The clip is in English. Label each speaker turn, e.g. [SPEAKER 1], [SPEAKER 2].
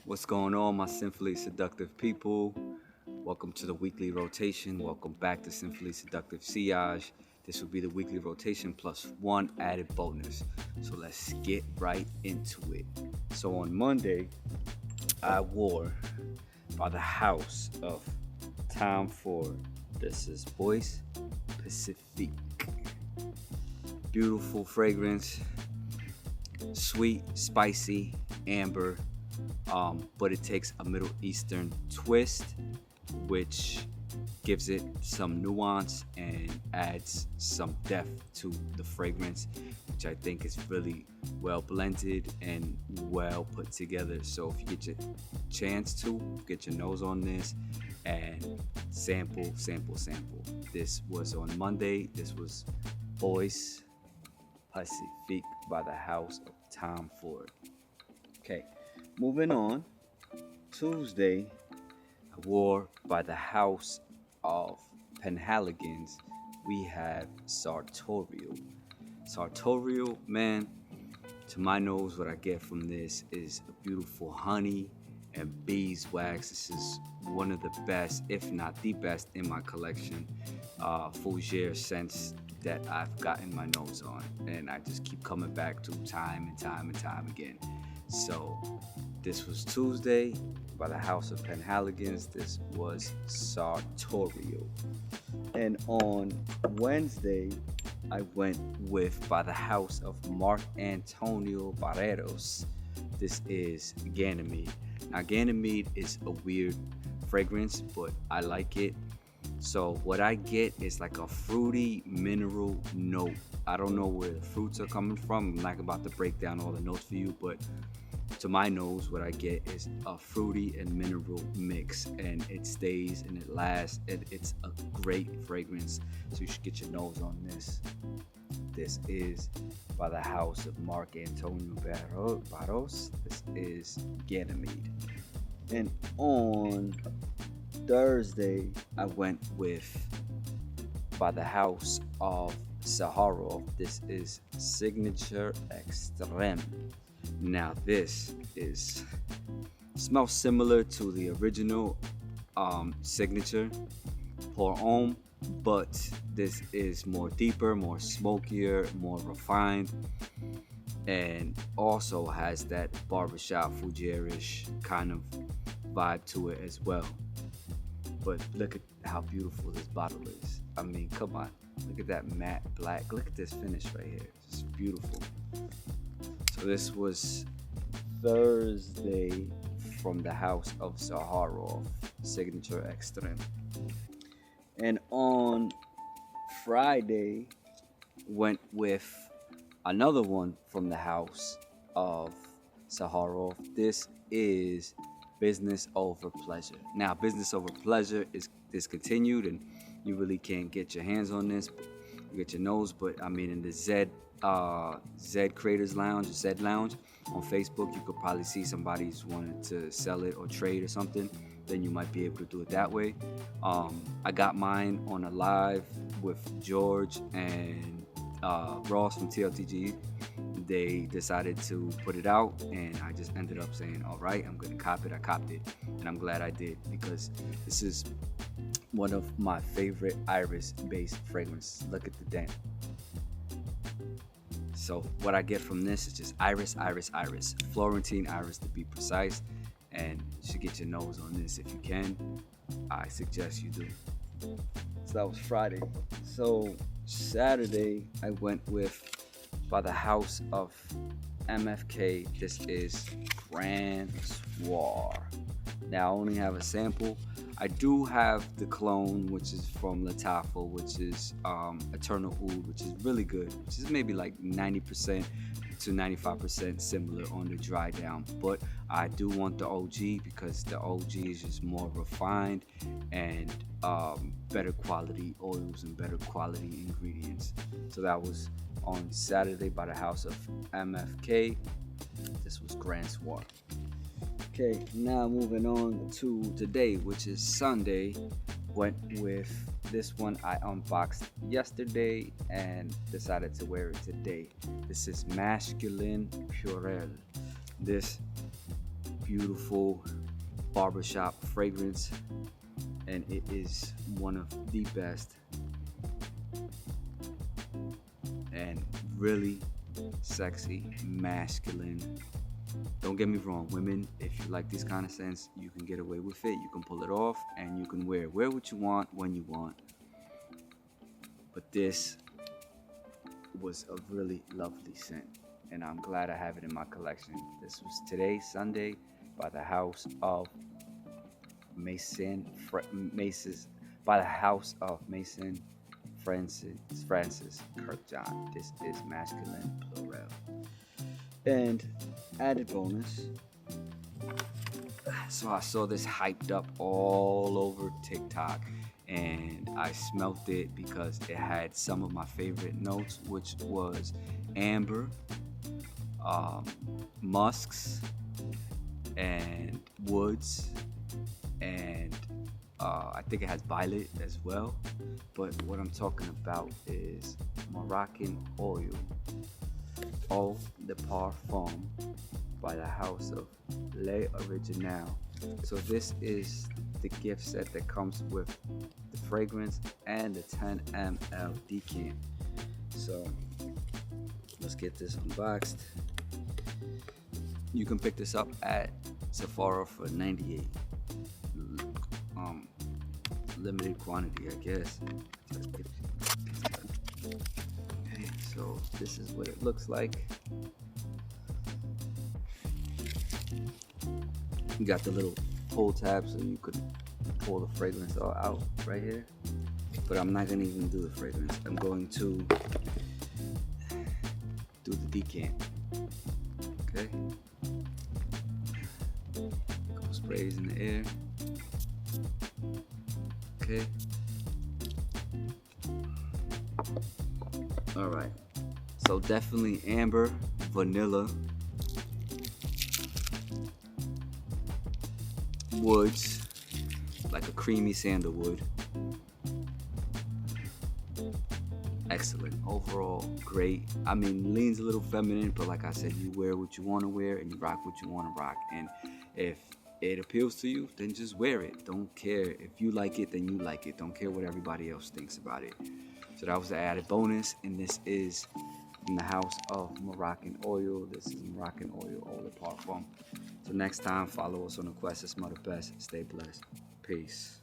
[SPEAKER 1] What's going on, my sinfully seductive people? Welcome to the weekly rotation. Welcome back to Sinfully Seductive Sillage. This will be the weekly rotation plus one added bonus. So let's get right into it. So on Monday, I wore by the house of Tom Ford. This is Bois Pacifique. Beautiful fragrance, sweet, spicy, amber, but it takes a Middle Eastern twist, which gives it some nuance and adds some depth to the fragrance, which I think is really well blended and well put together. So if you get your chance to get your nose on this and sample. This was on Monday. This was Bois Pacifique by the house of Tom Ford. Okay, moving on. Tuesday, I wore by the house of Penhaligons. We have Sartorial. Sartorial, man, to my nose, what I get from this is a beautiful honey and beeswax. This is one of the best, if not the best, in my collection. Fougere scents that I've gotten my nose on, and I just keep coming back to time and time again. So this was Tuesday by the House of Penhaligons. This was Sartorial. And on Wednesday, I went with by the house of Mark Antonio Barreros. This is Ganymede. Now, Ganymede is a weird fragrance, but I like it. So, what I get is like a fruity mineral note. I don't know where the fruits are coming from. I'm not about to break down all the notes for you, but to my nose, what I get is a fruity and mineral mix, and it stays and it lasts, and it's a great fragrance. So you should get your nose on this. This is by the house of Mark Antonio Barros. This is Ganymede. And on Thursday, I went with by the house of Saharov. This is Signature Extreme. Now this is smells similar to the original Signature Pour Homme, but this is more deeper, more smokier, more refined, and also has that barbershop Fougere-ish kind of vibe to it as well. But look at how beautiful this bottle is. I mean, come on. Look at that matte black. Look at this finish right here. It's beautiful. So this was Thursday from the house of Zaharov, Signature Extreme. And on Friday, went with another one from the house of Saharov. This is Business Over Pleasure. Now, Business Over Pleasure is discontinued, and you really can't get your hands on this. You get your nose, but I mean, in the Z Creators Lounge, Z Lounge on Facebook, you could probably see somebody's wanting to sell it or trade or something. Then you might be able to do it that way. I got mine on a live with George and Ross from TLTG. They decided to put it out, and I just ended up saying, all right, I'm going to cop it. I copped it, and I'm glad I did, because this is one of my favorite iris-based fragrances. Look at the dent. So what I get from this is just iris, Florentine iris to be precise, and you should get your nose on this if you can. I suggest you do. So that was Friday. So Saturday, I went with by the house of MFK. This is Grand Soir. Now I only have a sample. I do have the clone, which is from Lattafa, which is Eternal Oud, which is really good, which is maybe like 90% to 95% similar on the dry down. But I do want the OG, because the OG is just more refined and better quality oils and better quality ingredients. So that was on Saturday by the house of MFK. This was Grand Soir. Okay, now moving on to today, which is Sunday. Went with this one I unboxed yesterday and decided to wear it today. This is Masculine Purell. This beautiful barbershop fragrance, and it is one of the best and really sexy, masculine. Don't get me wrong, women, if you like these kind of scents, you can get away with it. You can pull it off and you can wear what you want when you want. But this was a really lovely scent, and I'm glad I have it in my collection. This was today, Sunday, by the house of Mason, by the house of Mason Francis Kirkjohn. This is masculine plural. And added bonus. So I saw this hyped up all over TikTok, and I smelt it because it had some of my favorite notes, which was amber, musks, and woods, and I think it has violet as well. But what I'm talking about is Moroccan oil, Eau de Parfum, by the house of Le Original. So this is the gift set that comes with the fragrance and the 10 ml decant. So let's get this unboxed. You can pick this up at Sephora for $98. Limited quantity, I guess. Okay, so this is what it looks like. You got the little pull tab so you could pull the fragrance all out right here. But I'm not gonna even do the fragrance. I'm going to do the decant. Okay. A couple sprays in the air. Okay. All right. So definitely amber, vanilla, woods, like a creamy sandalwood. Excellent. Overall, great. I mean, leans a little feminine, but like I said, you wear what you want to wear and you rock what you want to rock. And if it appeals to you, then just wear it. Don't care. If you like it, then you like it. Don't care what everybody else thinks about it. So that was the added bonus, and this is in the house of Moroccan oil. This is Moroccan oil, Eau de Parfum. So next time, follow us on the quest to smell the best. Stay blessed. Peace.